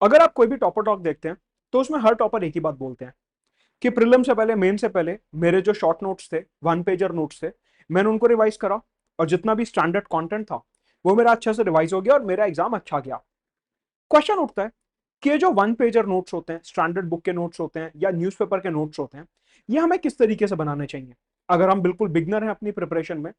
अगर आप कोई भी टॉपर टॉक देखते हैं तो उसमें हर टॉपर एक ही बात बोलते हैं कि प्रीलिम से पहले, मेन से पहले मेरे जो शॉर्ट नोट्स थे, वन पेजर नोट्स थे, मैंने उनको रिवाइज करा और जितना भी स्टैंडर्ड कंटेंट था वो मेरा अच्छे से रिवाइज हो गया और मेरा एग्जाम अच्छा गया। क्वेश्चन उठता है कि ये जो वन पेजर नोट्स होते हैं, स्टैंडर्ड बुक के नोट्स होते हैं या न्यूज़पेपर के नोट्स होते हैं, ये हमें किस तरीके से बनाने चाहिए? अगर हम बिल्कुल बिगनर हैं अपनी प्रिपरेशन में,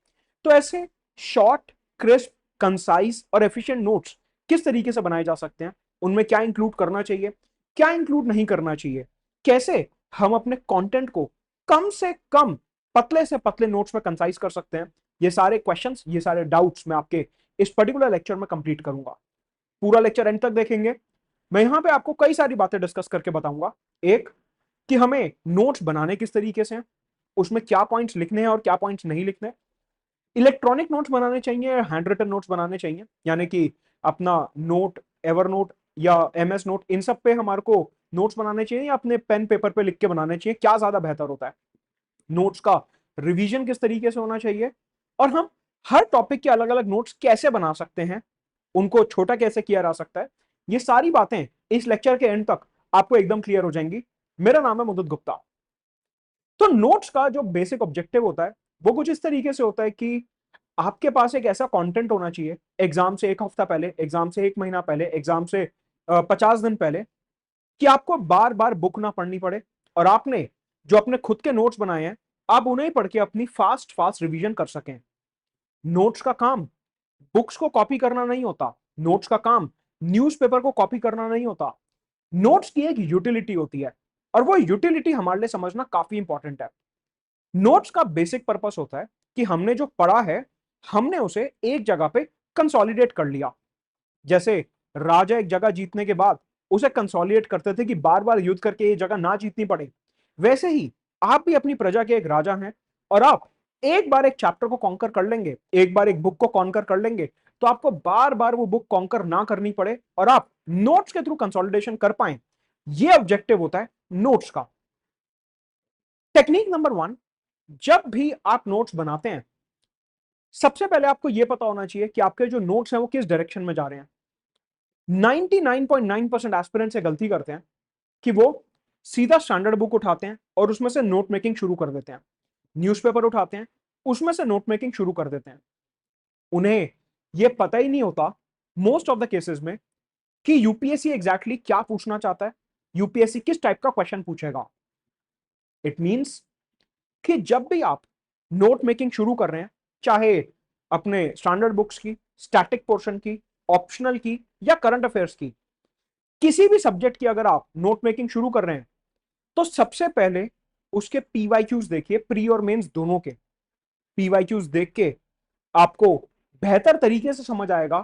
तो ऐसे शॉर्ट, क्रिस्प, कंसाइज और एफिशिएंट नोट्स किस तरीके से बनाए जा सकते हैं? उनमें क्या इंक्लूड करना चाहिए, क्या इंक्लूड नहीं करना चाहिए, कैसे हम अपने कंटेंट को कम से कम, पतले से पतले नोट्स में कंसाइज कर सकते हैं? ये सारे क्वेश्चंस, ये सारे डाउट्स मैं आपके इस पर्टिकुलर लेक्चर में कंप्लीट करूंगा। पूरा लेक्चर एंड तक देखेंगे। मैं यहां पे आपको कई सारी बातें डिस्कस करके बताऊंगा। एक, कि हमें नोट्स बनाने किस तरीके से हैं, उसमें क्या पॉइंट्स लिखने हैं और क्या पॉइंट्स नहीं लिखने, इलेक्ट्रॉनिक नोट्स बनाने चाहिए या हैंड रिटन नोट्स बनाने चाहिए, यानी कि अपना नोट, एवर नोट या एमएस नोट, इन सब पे हमारे को नोट्स बनाने चाहिए या अपने पेन पेपर पे लिख के बनाने चाहिए, क्या ज्यादा बेहतर होता है, नोट्स का रिवीजन किस तरीके से होना चाहिए, और हम हर टॉपिक के अलग अलग नोट्स कैसे बना सकते हैं, उनको छोटा कैसे किया जा सकता है। ये सारी बातें इस लेक्चर के एंड तक आपको एकदम क्लियर हो जाएंगी। मेरा नाम है मुदित गुप्ता। तो नोट्स का जो बेसिक ऑब्जेक्टिव होता है वो कुछ इस तरीके से होता है कि आपके पास एक ऐसा कंटेंट होना चाहिए एग्जाम से एक हफ्ता पहले, एग्जाम से एक महीना पहले, एग्जाम से 50 दिन पहले, कि आपको बार बार बुक ना पढ़नी पड़े और आपने जो अपने खुद के नोट्स बनाए हैं, आप उन्हें पढ़ के अपनी फास्ट फास्ट रिवीजन कर सकें। नोट्स का काम बुक्स को कॉपी करना नहीं होता, नोट्स का काम न्यूज़पेपर को कॉपी करना नहीं होता। नोट्स की एक यूटिलिटी होती है और वो यूटिलिटी हमारे लिए समझना काफी इंपॉर्टेंट है। नोट्स का बेसिक पर्पस होता है कि हमने जो पढ़ा है, हमने उसे एक जगह पे कंसोलिडेट कर लिया। जैसे राजा एक जगह जीतने के बाद उसे कंसोलिडेट करते थे कि बार बार युद्ध करके ये जगह ना जीतनी पड़े, वैसे ही आप भी अपनी प्रजा के एक राजा हैं और आप एक बार एक चैप्टर को कॉन्कर कर लेंगे, एक बार एक बुक को कॉन्कर कर लेंगे, तो आपको बार बार वो बुक कॉन्कर ना करनी पड़े और आप नोट्स के थ्रू कंसोलिडेशन कर पाए। ये ऑब्जेक्टिव होता है नोट्स का। टेक्निक नंबर वन, जब भी आप नोट्स बनाते हैं, सबसे पहले आपको यह पता होना चाहिए कि आपके जो नोट्स हैं वो किस डायरेक्शन में जा रहे हैं। 99.9% एस्पिरेंट से गलती करते हैं कि वो सीधा स्टैंडर्ड बुक उठाते हैं और उसमें से नोट मेकिंग शुरू कर देते हैं, न्यूज़पेपर उठाते हैं, उसमें से नोट मेकिंग शुरू कर देते हैं। उन्हें यह पता ही नहीं होता मोस्ट ऑफ द केसेस में कि यूपीएससी एग्जैक्टली क्या पूछना चाहता है, यूपीएससी किस टाइप का क्वेश्चन पूछेगा। इट मींस कि जब भी आप नोट मेकिंग शुरू कर रहे हैं, चाहे अपने स्टैंडर्ड बुक्स की, स्टैटिक पोर्शन की, ऑप्शनल की या करंट अफेयर्स की, किसी भी सब्जेक्ट की अगर आप नोट मेकिंग शुरू कर रहे हैं, तो सबसे पहले उसके पीवाईक्यूज देखिए, प्री और मेंस दोनों के पीवाईक्यूज देख के आपको बेहतर तरीके से समझ आएगा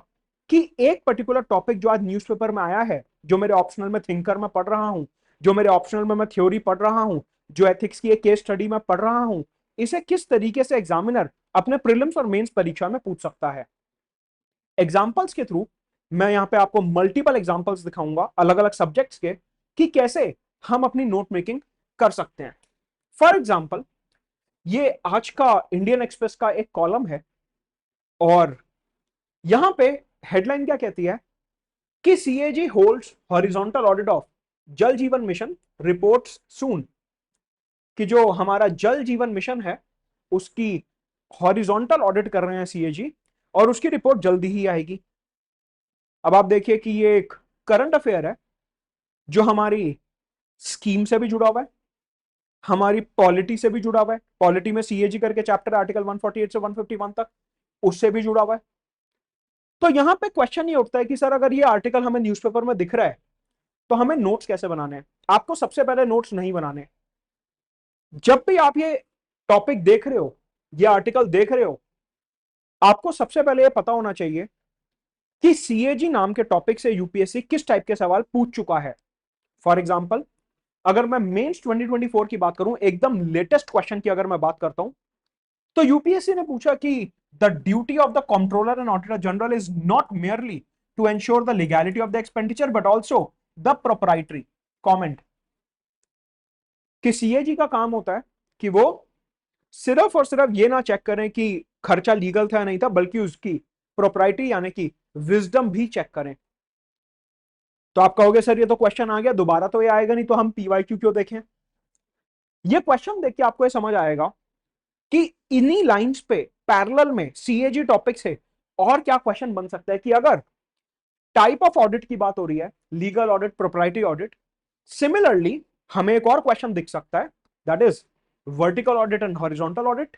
कि एक पर्टिकुलर टॉपिक जो आज न्यूज़पेपर में आया है, जो मेरे ऑप्शनल में थिंकर में पढ़ रहा हूं, जो मेरे ऑप्शनल में मैं थ्योरी पढ़ रहा हूं, जो एथिक्स की एक केस स्टडी में पढ़ रहा हूं, इसे किस तरीके से एग्जामिनर अपने प्रीलिम्स और मेंस परीक्षा में पूछ सकता है। एग्जाम्पल्स के थ्रू मैं यहां पे आपको मल्टीपल एग्जाम्पल्स दिखाऊंगा अलग अलग सब्जेक्ट्स के, कि कैसे हम अपनी नोट मेकिंग कर सकते हैं। फॉर एग्जाम्पल, ये आज का इंडियन एक्सप्रेस का एक कॉलम है और यहां पे हेडलाइन क्या कहती है कि CAG holds horizontal audit of जल जीवन मिशन, रिपोर्ट्स सून, कि जो हमारा जल जीवन मिशन है उसकी हॉरिजॉन्टल ऑडिट कर रहे हैं सीएजी और उसकी रिपोर्ट जल्दी ही आएगी। अब आप देखिए कि ये एक करंट अफेयर है जो हमारी स्कीम से भी जुड़ा हुआ है, हमारी पॉलिटी से भी जुड़ा हुआ है। पॉलिटी में सीएजी करके चैप्टर आर्टिकल 148 से 151 तक, उससे भी जुड़ा हुआ है। तो यहां पे क्वेश्चन ये उठता है कि सर अगर ये आर्टिकल हमें न्यूज़पेपर में दिख रहा है तो हमें नोट्स कैसे बनाने हैं? आपको सबसे पहले नोट्स नहीं बनाने। जब भी आप ये टॉपिक देख रहे हो, ये आर्टिकल देख रहे हो, आपको सबसे पहले ये पता होना चाहिए कि सीएजी नाम के टॉपिक से यूपीएससी किस टाइप के सवाल पूछ चुका है। फॉर एग्जाम्पल, अगर मैं मेंस 2024 की बात करूं, एकदम लेटेस्ट क्वेश्चन की अगर मैं बात करता हूं, तो यूपीएससी ने पूछा कि the duty of the controller and auditor general is not merely to ensure the legality of the expenditure but also the proprietary comment, कि सीएजी का काम होता है कि वो सिर्फ और सिर्फ ये ना चेक करें कि खर्चा लीगल था या नहीं था, बल्कि उसकी प्रोप्राइटी यानी कि विजडम भी चेक करें। तो आप कहोगे सर ये तो क्वेश्चन आ गया, दोबारा तो ये आएगा नहीं, तो हम पीवाईक्यू क्यों देखें? ये क्वेश्चन देख के आपको ये समझ आएगा कि इन्हीं लाइंस पे पैरेलल में सीएजी टॉपिक से और क्या क्वेश्चन बन सकता है, कि अगर टाइप ऑफ ऑडिट की बात हो रही है, legal audit, proprietary audit, similarly हमें एक और क्वेश्चन दिख सकता है, that is vertical audit and horizontal audit.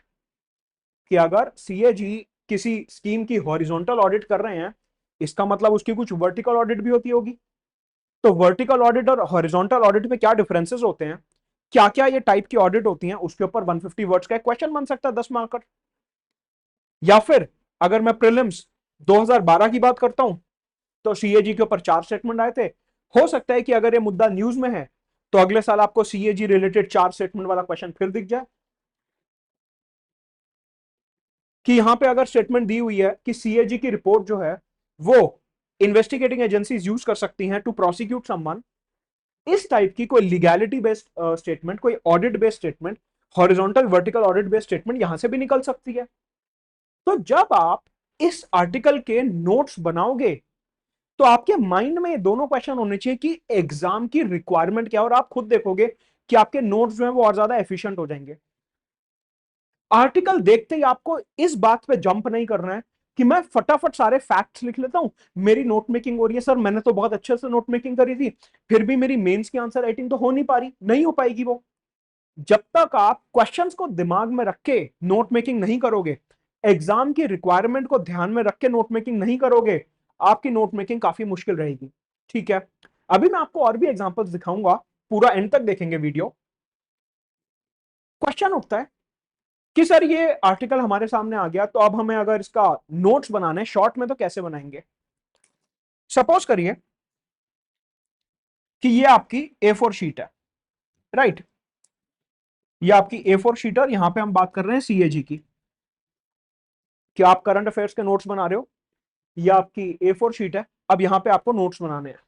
कि अगर सीएजी किसी स्कीम की हॉरिजॉन्टल ऑडिट कर रहे हैं, इसका मतलब उसकी कुछ वर्टिकल ऑडिट भी होती होगी। तो वर्टिकल ऑडिट और हॉरिजॉन्टल ऑडिट में क्या डिफरेंसेस होते हैं, क्या क्या ये टाइप की ऑडिट होती हैं, उसके ऊपर 150 वर्ड्स का क्वेश्चन बन सकता है, 10 मार्कर। या फिर अगर मैं प्रीलिम्स 2012 की बात करता हूं, तो सीएजी के ऊपर 4 स्टेटमेंट आए थे। हो सकता है कि अगर ये मुद्दा न्यूज में है, तो अगले साल आपको सीएजी रिलेटेड 4 स्टेटमेंट वाला क्वेश्चन फिर दिख जाए। कि यहां पे अगर स्टेटमेंट दी हुई है कि सीएजी की रिपोर्ट जो है वो इन्वेस्टिगेटिंग एजेंसीज यूज कर सकती हैं टू प्रोसिक्यूट समवन, इस टाइप की कोई लीगैलिटी बेस्ड स्टेटमेंट, कोई audit based statement, horizontal vertical audit based statement यहां से भी निकल सकती है। तो जब आप इस आर्टिकल के नोट्स बनाओगे, तो आपके माइंड में ये दोनों क्वेश्चन होने चाहिए कि एग्जाम की रिक्वायरमेंट क्या है, और आप खुद देखोगे कि आपके नोट्स जो है वो और ज्यादा एफिशिएंट हो जाएंगे। आर्टिकल देखते ही आपको इस बात पे जंप नहीं करना है कि मैं फटाफट सारे फैक्ट्स लिख लेता हूं, मेरी नोट मेकिंग हो रही है, सर मैंने तो बहुत अच्छे से नोट मेकिंग करी थी, फिर भी मेरी मेंस की आंसर राइटिंग तो हो नहीं पा रही, नहीं हो पाएगी वो। जब तक आप क्वेश्चंस को दिमाग में रख के नोट मेकिंग नहीं करोगे, एग्जाम की रिक्वायरमेंट को ध्यान में रख के नोट मेकिंग नहीं करोगे, आपकी नोट मेकिंग काफी मुश्किल रहेगी। ठीक है, अभी मैं आपको और भी एग्जांपल्स दिखाऊंगा, पूरा एंड तक देखेंगे वीडियो। क्वेश्चन उठता है कि सर ये आर्टिकल हमारे सामने आ गया, तो अब हमें अगर इसका नोट्स बनाने शॉर्ट में तो कैसे बनाएंगे? सपोज करिए कि ये आपकी A4 शीट है, राइट? ये आपकी A4 शीट है, और यहां पे हम बात कर रहे हैं सीएजी की। कि आप करंट अफेयर्स के नोट्स बना रहे हो, ये आपकी A4 शीट है, अब यहां पे आपको नोट्स बनाने हैं।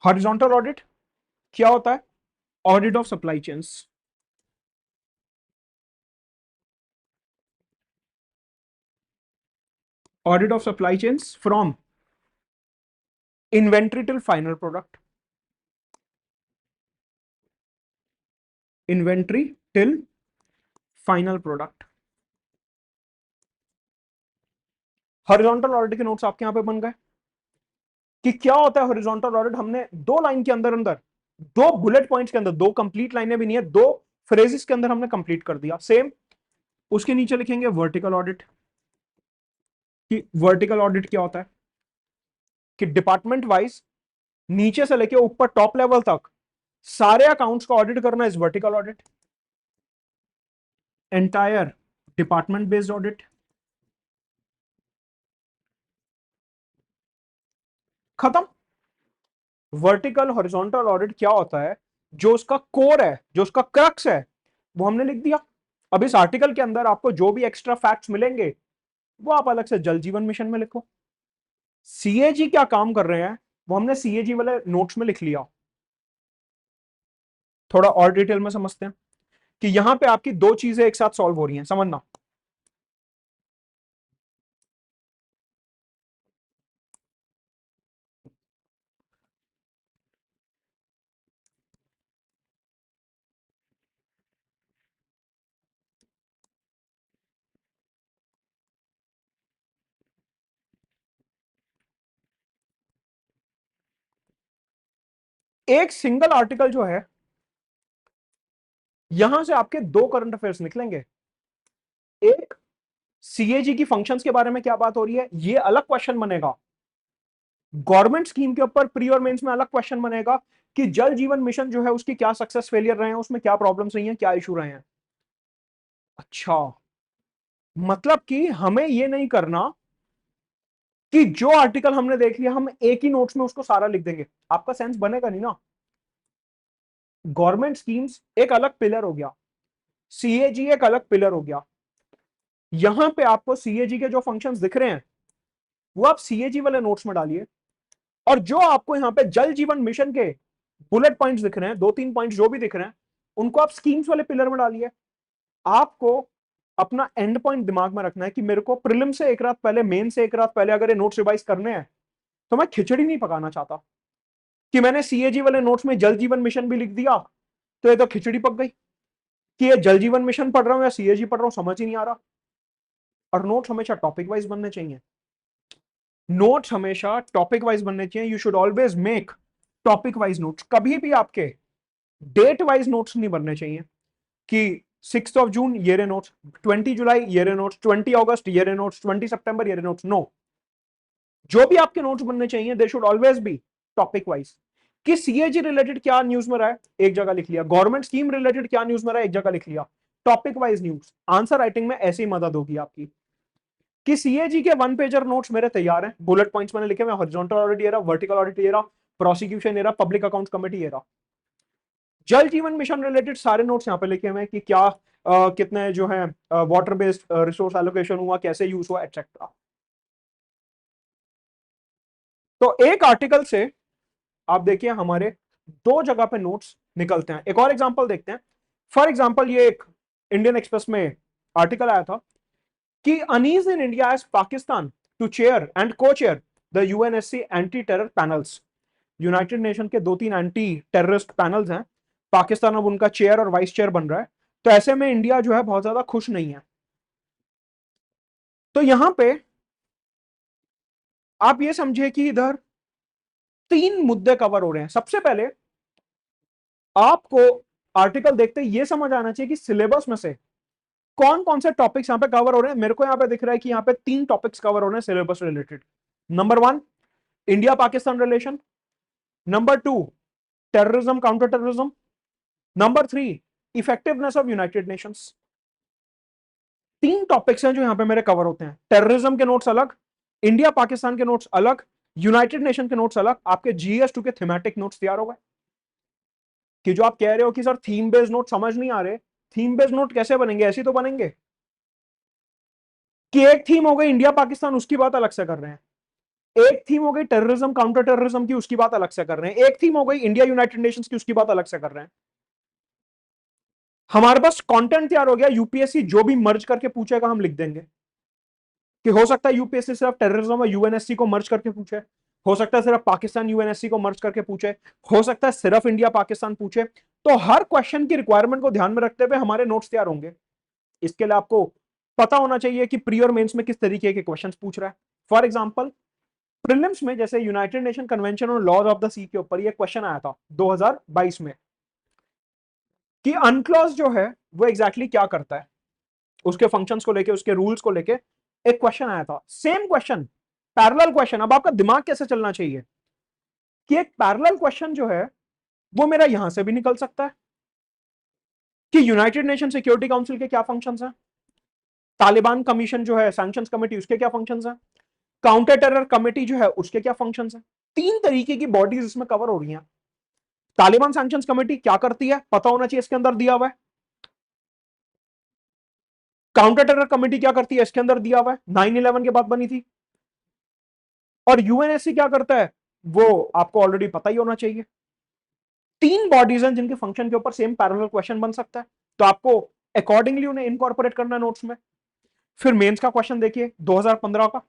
हॉरिजॉन्टल ऑडिट क्या होता है? Audit of supply chains. Audit of supply chains from inventory till final product. Inventory till final product. Horizontal audit के नोट्स आपके यहां पे बन गए। कि क्या होता है हॉरिजॉन्टल ऑडिट, हमने 2 लाइन के अंदर अंदर, 2 बुलेट पॉइंट्स के अंदर, 2 कंप्लीट लाइनें भी नहीं है, 2 फ्रेजेस के अंदर हमने कंप्लीट कर दिया। सेम उसके नीचे लिखेंगे वर्टिकल ऑडिट। कि वर्टिकल ऑडिट क्या होता है? कि डिपार्टमेंट वाइज नीचे से लेके ऊपर टॉप लेवल तक सारे अकाउंट्स का ऑडिट करना is vertical audit. Entire department based audit. खत्म। वर्टिकल हॉरिजॉन्टल ऑडिट क्या होता है? जो उसका कोर है, जो उसका क्रक्स है, वो हमने लिख दिया। अब इस आर्टिकल के अंदर आपको जो भी एक्स्ट्रा फैक्ट्स मिलेंगे, वो आप अलग से जल जीवन मिशन में लिखो। सीएजी क्या काम कर रहे हैं, वो हमने सीएजी वाले नोट्स में लिख लिया। थोड़ा और डिटेल में समझते हैं कि यहां पे आपकी 2 चीजें एक साथ सॉल्व हो रही हैं, समझना। एक सिंगल आर्टिकल जो है, यहां से आपके 2 करंट अफेयर्स निकलेंगे। एक, सीएजी की फंक्शंस के बारे में क्या बात हो रही है, ये अलग क्वेश्चन बनेगा। गवर्नमेंट स्कीम के ऊपर प्री और मेंस में अलग क्वेश्चन बनेगा कि जल जीवन मिशन जो है उसकी क्या सक्सेस फेलियर रहे हैं, उसमें क्या प्रॉब्लम्स रही हैं, क्या इशू रहे हैं। अच्छा, मतलब कि हमें ये नहीं करना कि जो आर्टिकल हमने देख लिया हम एक ही नोट्स में उसको सारा लिख देंगे, आपका सेंस बनेगा नहीं ना। गवर्नमेंट स्कीम्स एक अलग पिलर हो गया, सीएजी एक अलग पिलर हो गया। यहां पे आपको सीएजी के जो फंक्शंस दिख रहे हैं, वो आप सीएजी वाले नोट्स में डालिए। और जो आपको यहां पे जल जीवन मिशन के बुलेट पॉइंट्स दिख रहे हैं, 2-3 पॉइंट्स जो भी दिख रहे हैं, उनको आप स्कीम्स वाले पिलर में डालिए। आपको अपना एंड पॉइंट दिमाग में रखना है कि मेरे को प्रीलिम से एक रात पहले, मेन से एक रात पहले अगर ये नोट्स रिवाइज करने हैं तो मैं खिचड़ी नहीं पकाना चाहता कि मैंने सीएजी वाले नोट्स में जल जीवन मिशन भी लिख दिया तो ये तो खिचड़ी पक गई, कि ये जल जीवन मिशन पढ़ रहा हूं या सीएजी पढ़ रहा हूं समझ ही नहीं आ रहा। और नोट्स हमेशा टॉपिक वाइज बनने चाहिए, नोट्स हमेशा टॉपिक वाइज बनने चाहिए। You should always make topic wise notes, कभी भी आपके डेट वाइज नोट्स नहीं बनने चाहिए कि 6 जून ये रे नोट्स, 20 जुलाई ये रे नोट्स, 20 अगस्त ये रे नोट्स, 20 सितंबर ये रे नोट्स। नो, जो भी आपके नोट्स बनने चाहिए they should always be topic wise. कि सीएजी रिलेटेड क्या न्यूज में रहा है एक जगह लिख लिया, गवर्नमेंट स्कीम रिलेटेड क्या न्यूज में रहा है एक जगह लिख लिया, topic wise news. Answer writing में ऐसी मदद होगी आपकी। कि सीएजी के 1 पेजर नोट्स मेरे तैयार हैं, बुलेट पॉइंट्स मैंने लिखे, मैं हॉरिजॉन्टल ऑडिट ये रहा, वर्टिकल ऑडिट ये रहा, प्रोसिक्यूशन ये रहा, पब्लिक अकाउंट्स कमेटी ये रहा। जल जीवन मिशन रिलेटेड सारे नोट्स यहाँ पे लिखे हुए हैं कि क्या कितने जो है वाटर बेस्ड रिसोर्स एलोकेशन हुआ, कैसे यूज हुआ, एटसेट्रा। तो एक आर्टिकल से आप देखिए हमारे 2 जगह पे नोट्स निकलते हैं। एक और एग्जांपल देखते हैं। फॉर एग्जांपल ये एक इंडियन एक्सप्रेस में आर्टिकल आया था कि अनीज in India as Pakistan to chair and co chair the UNSC anti terror panels. United Nation के 2-3 एंटी टेररिस्ट पैनल्स हैं, पाकिस्तान अब उनका चेयर और वाइस चेयर बन रहा है। तो ऐसे में इंडिया जो है बहुत ज्यादा खुश नहीं है। तो यहां पे आप ये समझे कि इधर 3 मुद्दे कवर हो रहे हैं। सबसे पहले आपको आर्टिकल देखते ये समझ आना चाहिए कि सिलेबस में से कौन कौन से टॉपिक्स यहां पे कवर हो रहे हैं। मेरे को यहां पे दिख रहा है कि यहां पे 3 टॉपिक्स कवर हो रहे हैं syllabus related. Number 1, India Pakistan relation. Number 2, terrorism counter terrorism. Number 3, effectiveness of United Nations. 3 topics हैं जो यहां पे मेरे कवर होते हैं। टेररिज्म के नोट्स अलग, इंडिया पाकिस्तान के नोट्स अलग, यूनाइटेड नेशन के नोट्स अलग। आपके जीएस 2 के थीमेटिक नोट्स तैयार हो गए। कि जो आप कह रहे हो कि सर थीम बेस्ड नोट समझ नहीं आ रहे, थीम बेस्ड नोट कैसे बनेंगे? ऐसे तो बनेंगे कि एक थीम हो गई इंडिया पाकिस्तान, उसकी बात अलग से कर रहे हैं, एक थीम हो गई टेररिज्म काउंटर टेररिज्म की, उसकी बात अलग से कर रहे हैं, एक थीम हो गई इंडिया यूनाइटेड नेशंस की, उसकी बात अलग से कर रहे हैं। हमारे पास कंटेंट तैयार हो गया, यूपीएससी जो भी मर्ज करके पूछेगा हम लिख देंगे। कि हो सकता है यूपीएससी सिर्फ टेररिज्म और यूएनएससी को मर्ज करके पूछे, हो सकता है सिर्फ पाकिस्तान यूएनएससी को मर्ज करके पूछे, हो सकता है सिर्फ इंडिया पाकिस्तान पूछे। तो हर क्वेश्चन की रिक्वायरमेंट को ध्यान में रखते हुए हमारे नोट्स तैयार होंगे। इसके लिए आपको पता होना चाहिए कि प्री और मेंस में किस तरीके के क्वेश्चंस पूछ रहा है। फॉर एग्जांपल प्रीलिम्स में जैसे United Nation Convention on laws of the sea के ऊपर ये क्वेश्चन आया था 2022 में कि अनक्लॉज जो है वो एग्जैक्टली क्या करता है, उसके फंक्शंस को लेके, उसके रूल्स को लेके एक क्वेश्चन आया था। Same question, parallel question. अब आपका दिमाग कैसे चलना चाहिए कि एक पैरेलल क्वेश्चन जो है वो मेरा यहां से भी निकल सकता है कि यूनाइटेड नेशन सिक्योरिटी काउंसिल के क्या फंक्शंस हैं, तालिबान कमीशन जो है सैंक्शंस कमेटी उसके क्या फंक्शंस हैं, काउंटर टेरर कमेटी जो है उसके क्या फंक्शंस हैं। 3 तरीके की बॉडीज इसमें कवर हो रही हैं। तालिबान सैंक्शंस कमेटी क्या करती है पता होना चाहिए, इसके अंदर दिया हुआ है। काउंटर टेरर कमेटी क्या करती है इसके अंदर दिया हुआ है, 9/11 के बाद बनी थी। और यूएनएससी क्या करता है वो आपको ऑलरेडी पता ही होना चाहिए। 3 बॉडीज हैं जिनके फंक्शन के ऊपर सेम पैरेलल क्वेश्चन बन सकता है, तो आपको अकॉर्डिंगली उन्हें इनकॉर्पोरेट करना है नोट्स में। फिर मेंस का क्वेश्चन देखिए 2015 का,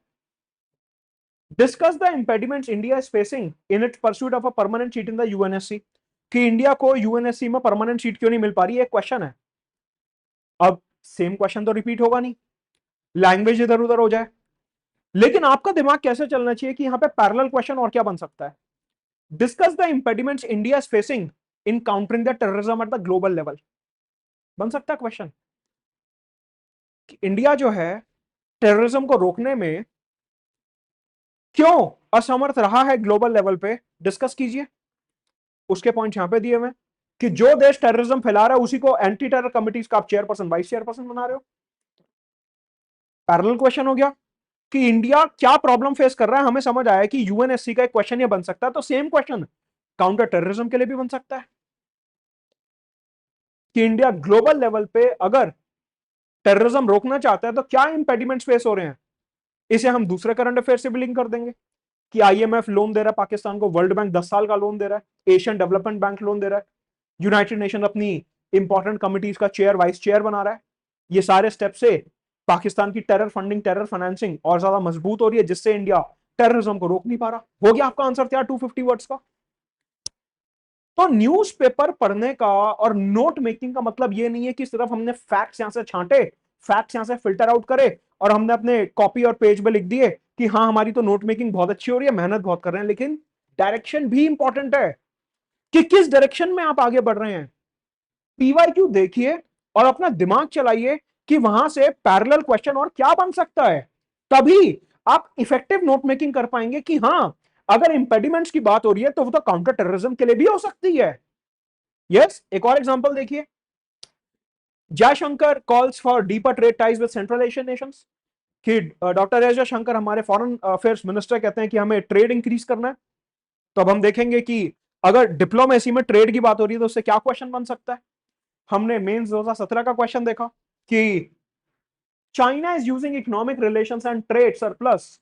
discuss the impediments India is facing in its pursuit of a permanent seat in the UNSC. कि इंडिया को यूएनएससी में परमानेंट सीट क्यों नहीं मिल पा रही है, एक क्वेश्चन है। अब सेम क्वेश्चन तो रिपीट होगा नहीं, लैंग्वेज इधर उधर हो जाए, लेकिन आपका दिमाग कैसे चलना चाहिए कि यहां पे पैरेलल क्वेश्चन और क्या बन सकता है। Discuss the impediments India is facing in countering the terrorism at the global level, बन सकता है क्वेश्चन। इंडिया जो है टेररिज्म को रोकने में क्यों असमर्थ रहा है ग्लोबल लेवल पे, डिस्कस कीजिए। उसके पॉइंट यहां पे दिए हुए कि जो देश टेररिज्म फैला रहा है उसी को एंटी टेरर कमिटीज का आप चेयरपर्सन वाइस चेयरपर्सन बना रहे हो। पैरेलल क्वेश्चन हो गया कि इंडिया क्या प्रॉब्लम फेस कर रहा है, हमें समझ आया कि यूएनएससी का एक क्वेश्चन ये बन सकता है, तो सेम क्वेश्चन काउंटर टेररिज्म के लिए भी बन सकता है कि इंडिया ग्लोबल लेवल पे अगर टेररिज्म रोकना चाहता है तो क्या इंपेडिमेंट्स फेस हो रहे हैं। इसे हम दूसरे करंट अफेयर से भी लिंक कर देंगे कि आईएमएफ लोन दे रहा है पाकिस्तान को, वर्ल्ड बैंक 10 साल का लोन दे रहा है, एशियन डेवलपमेंट बैंक लोन दे रहा है, यूनाइटेड नेशन अपनी इंपॉर्टेंट कमिटीज का चेयर वाइस चेयर बना रहा है। ये सारे स्टेप से पाकिस्तान की टेरर फंडिंग, टेरर फाइनेंसिंग और ज्यादा मजबूत हो रही है, जिससे इंडिया टेररिज्म को रोक नहीं पा रहा। हो गया आपका आंसर तैयार 250 वर्ड्स का। तो न्यूज़पेपर पढ़ने का और नोट मेकिंग का मतलब ये नहीं है कि सिर्फ हमने फैक्ट्स यहां से छांटे, फैक्ट्स यहां से फिल्टर आउट करे और हमने अपने कॉपी और पेज पे लिख दिए कि हाँ हमारी तो नोट मेकिंग बहुत अच्छी हो रही है, मेहनत बहुत कर रहे हैं, लेकिन डायरेक्शन भी इंपॉर्टेंट है कि किस डायरेक्शन में आप आगे बढ़ रहे हैं। पीवाईक्यू देखिए और अपना दिमाग चलाइए कि वहां से पैरेलल क्वेश्चन और क्या बन सकता है, तभी आप इफेक्टिव नोट मेकिंग कर पाएंगे कि हाँ अगर इंपेडिमेंट्स की बात हो रही है तो वो तो काउंटर टेररिज्म के लिए भी हो सकती है। यस, एक और एग्जांपल देखिए, Jaishankar calls for deeper trade ties with central Asian Nations, कि डॉक्टर एस जयशंकर हमारे फॉरेन अफेयर्स मिनिस्टर कहते हैं कि हमें ट्रेड इंक्रीज करना है। तो अब हम देखेंगे कि अगर डिप्लोमेसी में ट्रेड की बात हो रही है तो उससे क्या क्वेश्चन बन सकता है। हमने मेंस 2017 का क्वेश्चन देखा कि China is using economic relations and trade surplus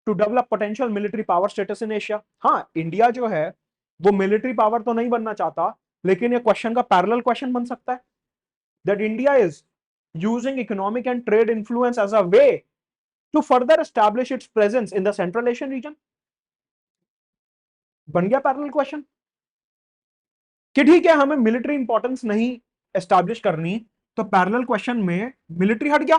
to develop potential military power status in Asia. हाँ, इंडिया जो है वो मिलिट्री पावर तो नहीं बनना चाहता, लेकिन ये क्वेश्चन का पैरेलल क्वेश्चन बन सकता है that India is using economic and trade influence as a way to further establish its presence in the Central Asian region। बन गया पैरेलल क्वेश्चन कि ठीक है हमें मिलिट्री इंपॉर्टेंस नहीं एस्टैब्लिश करनी, तो पैरेलल क्वेश्चन में मिलिट्री हट गया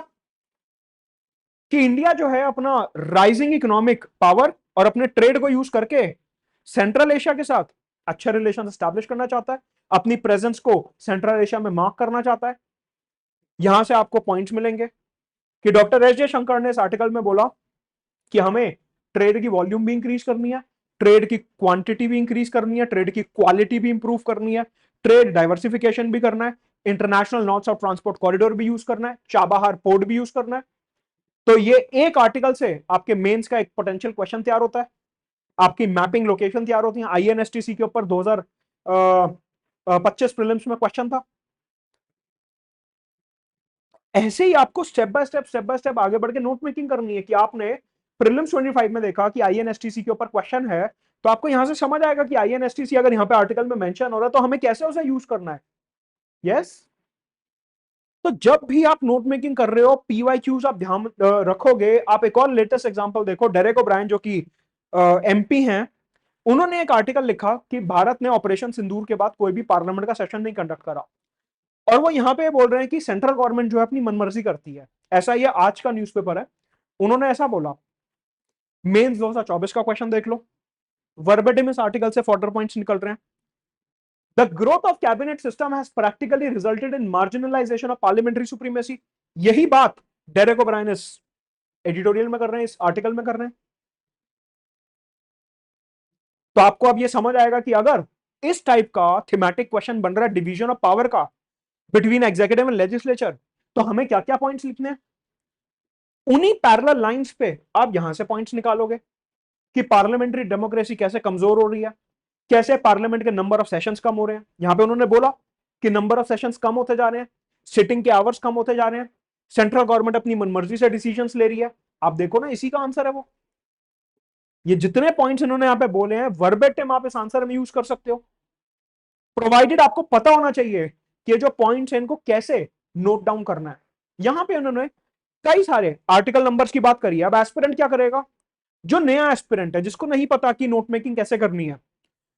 कि इंडिया जो है अपना राइजिंग इकोनॉमिक पावर और अपने ट्रेड को यूज करके सेंट्रल एशिया के साथ अच्छे रिलेशन एस्टैब्लिश करना चाहता है, अपनी प्रेजेंस को सेंट्रल एशिया में मार्क करना चाहता है। यहां से आपको पॉइंट्स मिलेंगे कि डॉक्टर एस जयशंकर ने इस आर्टिकल में बोला कि हमें ट्रेड की वॉल्यूम भी इंक्रीज करनी है, ट्रेड की क्वांटिटी भी इंक्रीज करनी है, ट्रेड की क्वालिटी भी इंप्रूव करनी है, ट्रेड डाइवर्सिफिकेशन भी करना है, international north south transport corridor भी यूज करना है, चाबहार पोर्ट भी यूज करना है। तो ये एक आर्टिकल से आपके मेंस का एक पोटेंशियल क्वेश्चन तैयार होता है, आपकी मैपिंग लोकेशन तैयार होती है। आईएनएसटीसी के ऊपर 2025 प्रीलिम्स में क्वेश्चन था। ऐसे ही आपको स्टेप बाय स्टेप आगे बढ़ के नोट मेकिंग करनी है कि आपने प्रीलिम्स 25 में देखा कि आईएनएसटीसी के ऊपर क्वेश्चन है, तो आपको यहां से समझ आएगा कि आईएनएसटीसी अगर यहां पे आर्टिकल में मेंशन हो रहा है तो हमें कैसे उसे यूज करना है। यस, तो जब भी आप नोट मेकिंग कर रहे हो पीवाईक्यूज आप ध्यान रखोगे। आप एक और लेटेस्ट एग्जांपल देखो, डेरेक ओब्रायन जो कि एमपी हैं, उन्होंने एक आर्टिकल लिखा कि भारत ने ऑपरेशन सिंदूर के बाद कोई भी पार्लियामेंट का सेशन नहीं कंडक्ट करा, और वो यहां पे बोल रहे हैं कि सेंट्रल गवर्नमेंट जो है अपनी मनमर्जी करती है। ऐसा ये आज का न्यूज़पेपर है, उन्होंने ऐसा बोला। मेंस 2024 का क्वेश्चन देख लो, वर्बेटिम इस आर्टिकल से फॉर्डर पॉइंट्स निकल रहे हैं। The growth of cabinet system has practically resulted in marginalisation of parliamentary supremacy. यही बात डेरेक ओब्रायन इस एडिटोरियल में कर रहे हैं, इस आर्टिकल में कर रहे हैं। तो आपको अब ये समझ आएगा कि अगर इस टाइप का थीमेटिक क्वेश्चन बन रहा है डिवीजन ऑफ पावर का बिटवीन एग्जीक्यूटिव एंड लेजिस्लेचर, तो हमें क्या क्या पॉइंट्स लिखने हैं। उन्हीं पैरेलल लाइंस पे आप यहां से पॉइंट्स निकालोगे कि पार्लियामेंट्री डेमोक्रेसी कैसे कमजोर हो रही है, कैसे पार्लियामेंट के नंबर ऑफ सेशंस कम हो रहे हैं। यहां पे उन्होंने बोला कि नंबर ऑफ सेशंस कम होते जा रहे हैं, सिटिंग के आवर्स कम होते जा रहे हैं, सेंट्रल गवर्नमेंट अपनी मनमर्जी से डिसीजंस ले रही है। आप देखो ना, इसी का आंसर है वो। ये जितने पॉइंट्स इन्होंने यहां पे बोले हैं वर्बेटिम आप इस आंसर में यूज कर सकते हो, प्रोवाइडेड आपको पता होना चाहिए कि ये जो पॉइंट्स हैं इनको कैसे नोट डाउन करना है। यहां पे उन्होंने कई सारे आर्टिकल नंबर्स की बात करी है। अब एस्पिरेंट क्या करेगा, जो नया एस्पिरेंट है जिसको नहीं पता कि नोट मेकिंग कैसे करनी है,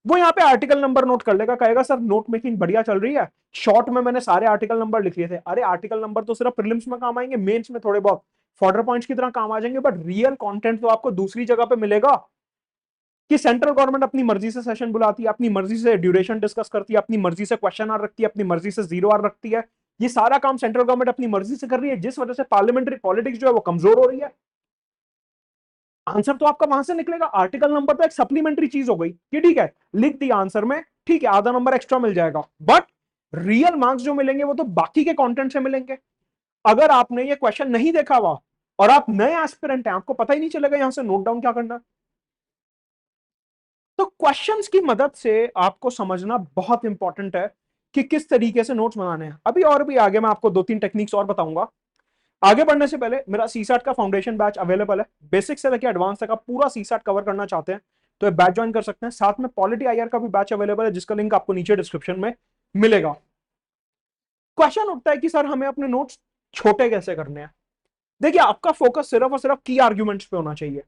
वो यहाँ पे आर्टिकल नंबर नोट कर लेगा, कहेगा सर नोट मेकिंग बढ़िया चल रही है, शॉर्ट में मैंने सारे आर्टिकल नंबर लिख लिए थे। अरे आर्टिकल नंबर तो सिर्फ प्रीलिम्स में काम आएंगे, मेंस में थोड़े बहुत फॉर्डर पॉइंट्स की तरह काम आ जाएंगे, बट रियल कंटेंट तो आपको दूसरी जगह पे मिलेगा कि सेंट्रल गवर्नमेंट अपनी मर्जी से सेशन बुलाती है, अपनी मर्जी से ड्यूरेशन डिस्कस करती है, अपनी मर्जी से क्वेश्चन आर रखती है, अपनी मर्जी से 0 आर रखती है। ये सारा काम सेंट्रल गवर्नमेंट अपनी मर्जी से कर रही है, जिस वजह से पार्लियामेंट्री पॉलिटिक्स जो है वो कमजोर हो रही है। आंसर तो आपका वहां से निकलेगा। आर्टिकल नंबर तो एक सप्लीमेंट्री चीज हो गई कि ठीक है लिख दिया आंसर में, ठीक है आधा नंबर एक्स्ट्रा मिल जाएगा, बट रियल मार्क्स जो मिलेंगे वो तो बाकी के कंटेंट से मिलेंगे। अगर आपने ये क्वेश्चन नहीं देखा हुआ और आप नए एस्पिरेंट हैं, आपको पता ही नहीं चलेगा यहां से नोट डाउन क्या करना। तो क्वेश्चंस की मदद से आपको समझना बहुत इंपॉर्टेंट है कि किस तरीके से नोट्स बनाने हैं। अभी और भी आगे मैं आपको 2-3 टेक्निक्स और बताऊंगा। आगे बढ़ने से पहले मेरा सीसैट का फाउंडेशन बैच अवेलेबल है, बेसिक से लेकर एडवांस तक आप पूरा सीसैट कवर करना चाहते हैं तो ये बैच ज्वाइन कर सकते हैं। साथ में पॉलिटी आईआर का भी बैच अवेलेबल है, जिसका लिंक आपको नीचे डिस्क्रिप्शन में मिलेगा। क्वेश्चन उठता है कि सर हमें अपने नोट्स छोटे कैसे करने हैं। देखिए आपका फोकस सिर्फ और सिर्फ की आर्ग्यूमेंट्स पे होना चाहिए।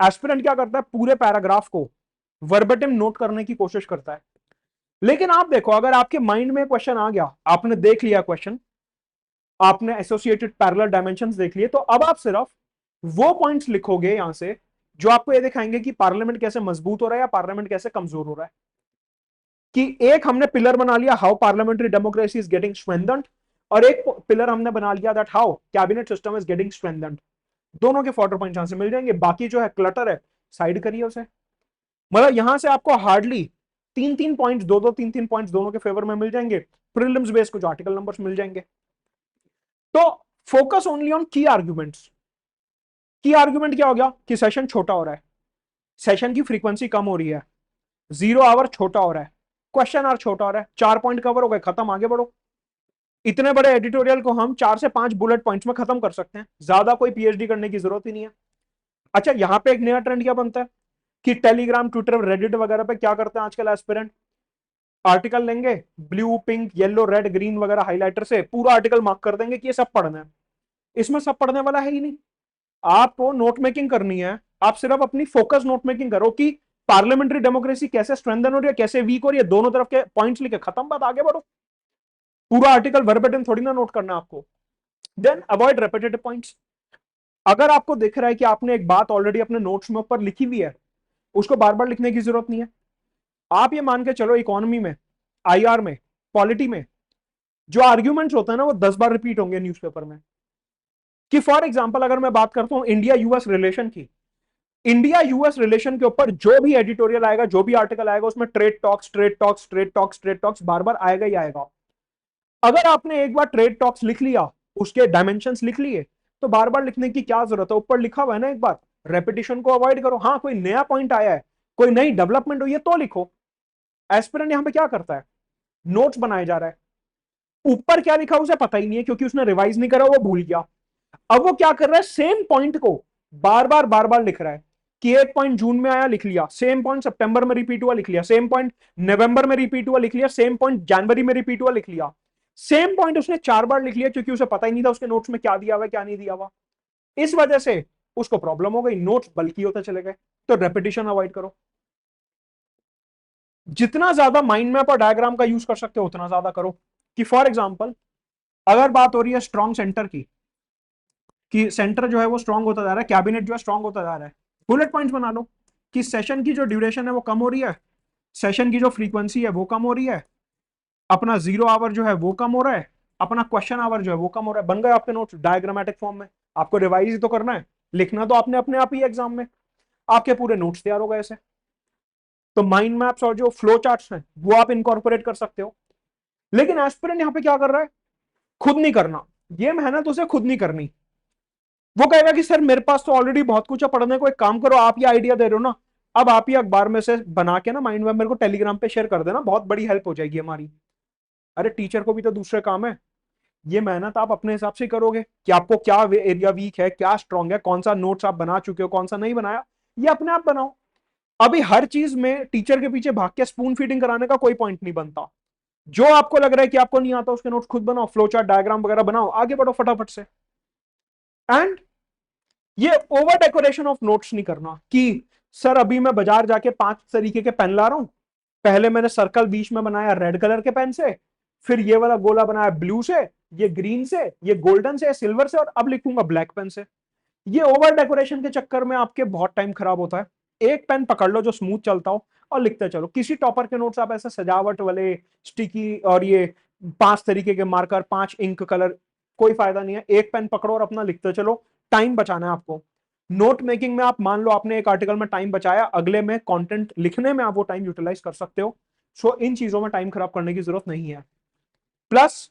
एस्पिरेंट क्या करता है, पूरे पैराग्राफ को वर्बेटिम नोट करने की कोशिश करता है। लेकिन आप देखो, अगर आपके माइंड में क्वेश्चन आ गया, आपने देख लिया क्वेश्चन, आपने एसोसिएटेड पैरेलल डायमेंशंस देख लिए, तो अब आप सिर्फ वो पॉइंट्स लिखोगे यहां से जो आपको ये दिखाएंगे कि पार्लियामेंट कैसे मजबूत हो रहा है या पार्लियामेंट कैसे कमजोर हो रहा है। कि एक हमने पिलर बना लिया, how parliamentary democracy is getting strengthened, और एक पिलर हमने बना लिया that how cabinet system is getting strengthened. दोनों के 40 पॉइंट यहां से मिल जाएंगे, बाकी जो है क्लटर है, साइड करिए उसे। मतलब यहां से आपको हार्डली 3-3 पॉइंट्स, 2-2, 3-3 पॉइंट्स दोनों के फेवर में मिल जाएंगे। प्रीलिम्स बेस कुछ आर्टिकल नंबर्स मिल जाएंगे। तो फोकस ओनली ऑन की आर्ग्यूमेंट्स। की आर्ग्यूमेंट क्या हो गया कि सेशन छोटा हो रहा है, सेशन की फ्रीक्वेंसी कम हो रही है, 0 आवर छोटा हो रहा है, क्वेश्चन आवर छोटा हो रहा है, 4 पॉइंट कवर हो गए, खत्म, आगे बढ़ो। इतने बड़े एडिटोरियल को हम 4 से 5 बुलेट पॉइंट्स में खत्म कर सकते हैं, ज्यादा कोई पीएचडी करने की जरूरत ही नहीं है। अच्छा, यहां पे एक नया ट्रेंड क्या बनता है कि टेलीग्राम, ट्विटर, रेडिट वगैरह पे क्या करते हैं आजकल एस्पिरेंट, आर्टिकल लेंगे, blue, pink, yellow, red, green वगैरह हाइलाइटर से पूरा आर्टिकल मार्क कर देंगे कि ये सब पढ़ना है। इसमें सब पढ़ने वाला है ही नहीं। आपको नोट मेकिंग करनी है, आप सिर्फ अपनी फोकस नोट मेकिंग करो कि पार्लियामेंट्री डेमोक्रेसी कैसे स्ट्रेंथन हो रही है, कैसे वीक हो रही है, दोनों तरफ के पॉइंट्स लिखे, खत्म बात, आगे बढ़ो। पूरा आर्टिकल वर्बेटिम थोड़ी ना नोट करना आपको। Then avoid repetitive points. अगर आपको दिख रहा है कि आपने एक बात ऑलरेडी अपने नोट्स में ऊपर लिखी हुई है, उसको बार बार लिखने की जरूरत नहीं है। आप ये मान के चलो, इकोनॉमी में, आईआर में, पॉलिटी में जो आर्ग्यूमेंट्स होते हैं ना, वो 10 बार रिपीट होंगे न्यूज़पेपर में। कि फॉर एग्जांपल अगर मैं बात करता हूं इंडिया यूएस रिलेशन की, इंडिया यूएस रिलेशन के ऊपर जो भी एडिटोरियल आएगा, जो भी आर्टिकल आएगा, उसमें trade talks, trade talks, trade talks, trade talks बार बार आएगा ही आएगा। अगर आपने एक बार ट्रेड टॉक्स लिख लिया, उसके डायमेंशंस लिख लिए, तो बार बार लिखने की क्या जरूरत है, ऊपर लिखा हुआ है ना एक बार। रेपिटेशन को अवॉइड करो। हाँ, कोई नया पॉइंट आया है, कोई नई डेवलपमेंट हुई है तो लिखो। एस्पिरेंट यहां पे क्या करता है, नोट्स बनाए जा रहा है, ऊपर क्या लिखा उसे पता ही नहीं है क्योंकि उसने रिवाइज नहीं करा, वो भूल गया। अब वो क्या कर रहा है, सेम पॉइंट को बार बार लिख रहा है कि एक पॉइंट जून में आया, लिख लिया, सेम पॉइंट सितंबर में रिपीट हुआ, लिख लिया, सेम पॉइंट नवंबर में रिपीट हुआ, लिख लिया, सेम पॉइंट जनवरी में रिपीट हुआ, लिख लिया। सेम पॉइंट उसने 4 बार लिख लिया क्योंकि उसे पता ही नहीं था उसके नोट्स में क्या दिया हुआ क्या नहीं दिया हुआ। इस वजह से उसको प्रॉब्लम हो गई, नोट्स बल्कि होते चले गए। तो रेपिटेशन अवॉइड करो, जितना ज्यादा माइंड मैप और डायग्राम का यूज कर सकते हो उतना ज्यादा करो। कि फॉर एग्जाम्पल अगर बात हो रही है स्ट्रॉन्ग सेंटर की, कि सेंटर जो है वो स्ट्रांग होता जा रहा है, कैबिनेट जो है स्ट्रांग होता जा रहा है, बुलेट पॉइंट्स बना लो कि सेशन की जो ड्यूरेशन है वो कम हो रही है, सेशन की जो फ्रीक्वेंसी है वो कम हो रही है, अपना 0 आवर जो है वो कम हो रहा है, अपना क्वेश्चन आवर जो है वो कम हो रहा है। बन गए आपके नोट्स डायग्रामेटिक फॉर्म में। आपको रिवाइज ही तो करना है, लिखना तो आपने अपने आप ही एग्जाम में, आपके पूरे नोट्स तैयार हो गए ऐसे। तो माइंड मैप्स और जो फ्लो चार्ट्स हैं वो आप इनकॉर्पोरेट कर सकते हो। लेकिन एस्पिरेंट यहाँ पे क्या कर रहा है, खुद नहीं करना, ये मेहनत उसे खुद नहीं करनी। वो कहेगा कि सर मेरे पास तो ऑलरेडी बहुत कुछ है पढ़ने को, एक काम करो, आप ये आइडिया दे रहे हो ना, अब आप ही अखबार में से बना के ना माइंड मैप मेरे को टेलीग्राम पे शेयर कर देना, बहुत बड़ी हेल्प हो जाएगी हमारी। अरे टीचर को भी तो दूसरे काम है। ये मेहनत आप अपने हिसाब से करोगे कि आपको क्या एरिया वीक है, क्या स्ट्रांग है, कौन सा नोट्स आप बना चुके हो, कौन सा नहीं बनाया, ये अपने आप बनाओ। अभी हर चीज में टीचर के पीछे भाग के स्पून फीडिंग कराने का कोई पॉइंट नहीं बनता। जो आपको लग रहा है कि आपको नहीं आता उसके नोट्स खुद बनाओ, फ्लो चार्ट, डायग्राम वगैरह बनाओ, आगे बढ़ो फटाफट से। एंड ये ओवर डेकोरेशन ऑफ नोट्स नहीं करना कि सर अभी मैं बाजार जाके 5 तरीके के पेन ला रहा हूं, पहले मैंने सर्कल बीच में बनाया रेड कलर के पेन से, फिर ये वाला गोला बनाया ब्लू से, ये ग्रीन से, ये गोल्डन से, सिल्वर से, और अब लिखूंगा ब्लैक पेन से। ये ओवर डेकोरेशन के चक्कर में आपके बहुत टाइम खराब होता है। एक पेन पकड़ लो जो स्मूथ चलता हो और लिखते चलो। किसी टॉपर के नोट्स आप ऐसे सजावट वाले स्टिकी और ये 5 तरीके के मार्कर, 5 इंक कलर, कोई फायदा नहीं है। एक पेन पकड़ो और अपना लिखते चलो, टाइम बचाना है आपको। नोट मेकिंग में आप मान लो आपने एक आर्टिकल में टाइम बचाया, अगले में कंटेंट लिखने में आप वो टाइम यूटिलाइज कर सकते हो। सो इन चीजों में टाइम खराब करने की जरूरत नहीं है। प्लस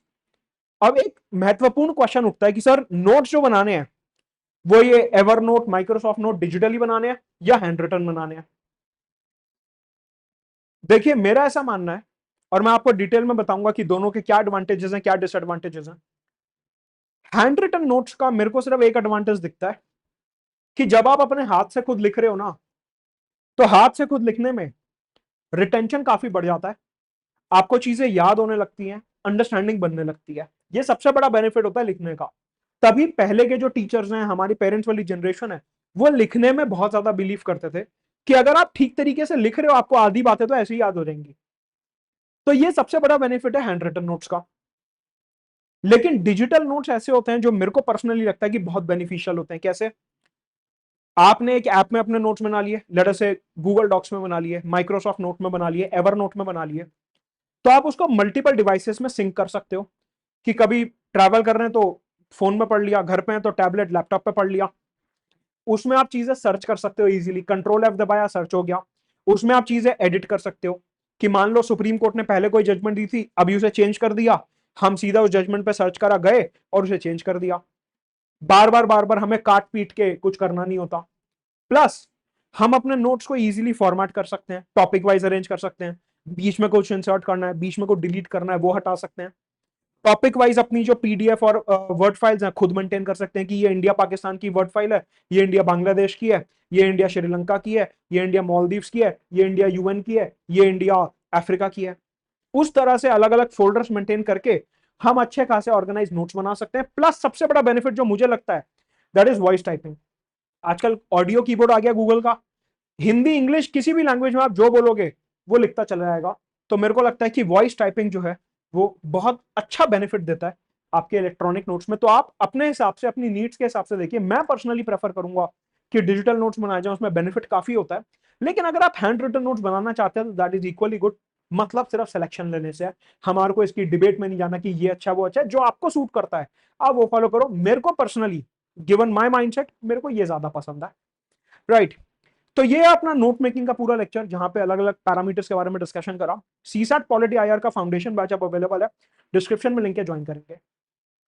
अब एक महत्वपूर्ण क्वेश्चन उठता है कि सर नोट्स जो बनाने हैं वो ये ever note, Microsoft note digitally बनाने हैं या हैंड रिटन बनाने हैं। देखिए मेरा ऐसा मानना है, और मैं आपको डिटेल में बताऊंगा कि दोनों के क्या एडवांटेजेस हैं, क्या डिसएडवांटेजेस हैं। हैंड रिटन नोट्स का मेरे को सिर्फ एक एडवांटेज दिखता है कि जब आप अपने हाथ से खुद लिख रहे हो ना, तो हाथ से खुद लिखने में रिटेंशन काफी बढ़ जाता है, आपको चीजें याद होने लगती हैं, अंडरस्टैंडिंग बनने लगती है। ये सबसे बड़ा बेनिफिट होता है लिखने का। तभी पहले के जो टीचर्स हैं, हमारी पेरेंट्स वाली जनरेशन है, वो लिखने में बहुत ज्यादा बिलीव करते थे कि अगर आप ठीक तरीके से लिख रहे हो आपको आधी बातें तो ऐसे ही याद हो जाएंगी। तो ये सबसे बड़ा बेनिफिट है हैंड रिटन नोट्स का। लेकिन डिजिटल नोट्स ऐसे होते हैं जो मेरे को पर्सनली लगता है कि बहुत बेनिफिशियल होते हैं। कैसे? आपने एक ऐप में अपने नोट्स बना लिए, लेट अस से गूगल डॉक्स में बना लिए, माइक्रोसॉफ्ट नोट में बना लिए, एवर नोट में बना लिए, तो आप उसको मल्टीपल डिवाइसेस में सिंक कर सकते हो कि कभी ट्रैवल कर रहे हैं तो फोन में पढ़ लिया, घर पे हैं तो टैबलेट लैपटॉप पे पढ़ लिया। उसमें आप चीजें सर्च कर सकते हो इजीली, कंट्रोल एफ दबाया, सर्च हो गया। उसमें आप चीजें एडिट कर सकते हो कि मान लो सुप्रीम कोर्ट ने पहले कोई जजमेंट दी थी, अभी उसे चेंज कर दिया, हम सीधा उस जजमेंट पे सर्च करा गए और उसे चेंज कर दिया। बार बार हमें काट पीट के कुछ करना नहीं होता। प्लस हम अपने नोट्स को इजीली फॉर्मेट कर सकते हैं, टॉपिक वाइज अरेंज कर सकते हैं, बीच में कुछ इंसर्ट करना है, बीच में कुछ डिलीट करना है वो हटा सकते हैं। टॉपिक वाइज अपनी जो पीडीएफ और वर्ड फाइल्स हैं खुद मेंटेन कर सकते हैं कि ये इंडिया पाकिस्तान की वर्ड फाइल है, ये इंडिया बांग्लादेश की है, ये इंडिया श्रीलंका की है, ये इंडिया मालदीव्स की है, ये इंडिया यूएन की है, ये इंडिया अफ्रीका की है। उस तरह से अलग अलग फोल्डर्स मेंटेन करके हम अच्छे खासे ऑर्गेनाइज नोट्स बना सकते हैं। प्लस सबसे बड़ा बेनिफिट जो मुझे लगता है दैट इज वॉइस टाइपिंग। आजकल ऑडियो कीबोर्ड आ गया गूगल का, हिंदी इंग्लिश किसी भी लैंग्वेज में आप जो बोलोगे वो लिखता चला जाएगा। तो मेरे को लगता है कि वॉइस टाइपिंग जो है वो बहुत अच्छा बेनिफिट देता है आपके इलेक्ट्रॉनिक नोट्स में। तो आप अपने हिसाब से, अपनी नीड्स के हिसाब से देखिए। मैं पर्सनली प्रेफर करूंगा कि डिजिटल नोट्स बनाए जाए, उसमें बेनिफिट काफी होता है। लेकिन अगर आप हैंड रिटन नोट्स बनाना चाहते हैं तो दैट इज इक्वली गुड। मतलब सिर्फ सिलेक्शन लेने से है, हमारे को इसकी डिबेट में नहीं जाना कि ये अच्छा वो अच्छा है। जो आपको सूट करता है आप वो फॉलो करो। मेरे को पर्सनली, गिवन माई माइंडसेट, मेरे को ये ज्यादा पसंद है। राइट। तो ये है अपना नोट मेकिंग का पूरा लेक्चर, जहां पे अलग अलग पैरामीटर्स के बारे में डिस्कशन करा। सीसैट पॉलिटी आईआर का फाउंडेशन बैच अब अवेलेबल है, डिस्क्रिप्शन में लिंक है, ज्वाइन करेंगे।